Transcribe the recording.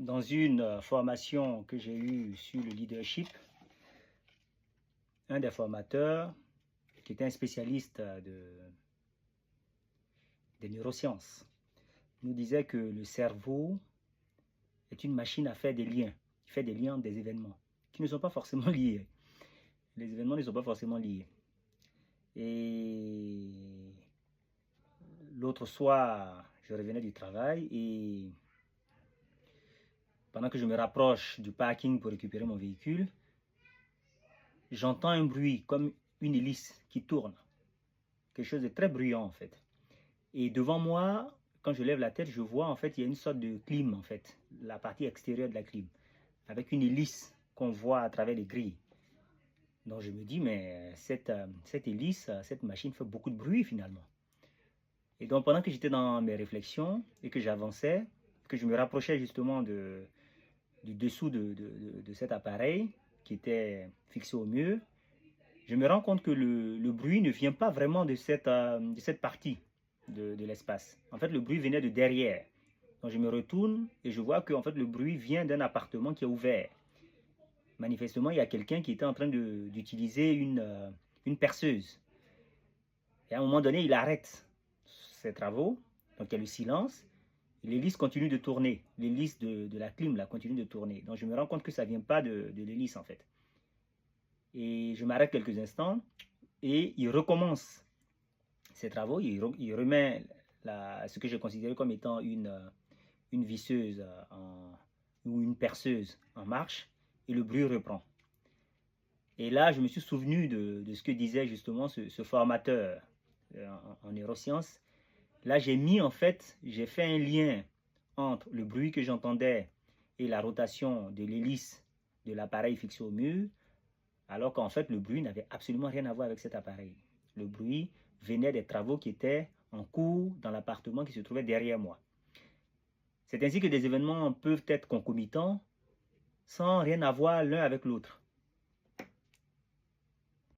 Dans une formation que j'ai eue sur le leadership, un des formateurs, qui était un spécialiste des neurosciences, nous disait que le cerveau est une machine à faire des liens. Il fait des liens entre des événements qui ne sont pas forcément liés. Les événements ne sont pas forcément liés. Et l'autre soir, je revenais du travail et pendant que je me rapproche du parking pour récupérer mon véhicule, j'entends un bruit comme une hélice qui tourne. Quelque chose de très bruyant en fait. Et devant moi, quand je lève la tête, je vois en fait il y a une sorte de clim en fait, la partie extérieure de la clim, avec une hélice qu'on voit à travers les grilles. Donc je me dis, mais cette hélice, cette machine fait beaucoup de bruit finalement. Et donc pendant que j'étais dans mes réflexions et que j'avançais, que je me rapprochais justement du dessous de cet appareil qui était fixé au mur, je me rends compte que le bruit ne vient pas vraiment de cette partie de l'espace. En fait, le bruit venait de derrière. Donc je me retourne et je vois que en fait, le bruit vient d'un appartement qui est ouvert. Manifestement, il y a quelqu'un qui était en train d'utiliser une perceuse. Et à un moment donné, il arrête ses travaux. Donc il y a le silence. L'hélice continue de tourner. L'hélice de la clim là, continue de tourner. Donc je me rends compte que ça ne vient pas de l'hélice en fait. Et je m'arrête quelques instants et il recommence ses travaux. Il remet ce que je considérais comme étant une visseuse ou une perceuse en marche et le bruit reprend. Et là, je me suis souvenu de ce que disait justement ce formateur en neurosciences. Là, j'ai fait un lien entre le bruit que j'entendais et la rotation de l'hélice de l'appareil fixé au mur, alors qu'en fait, le bruit n'avait absolument rien à voir avec cet appareil. Le bruit venait des travaux qui étaient en cours dans l'appartement qui se trouvait derrière moi. C'est ainsi que des événements peuvent être concomitants sans rien avoir l'un avec l'autre.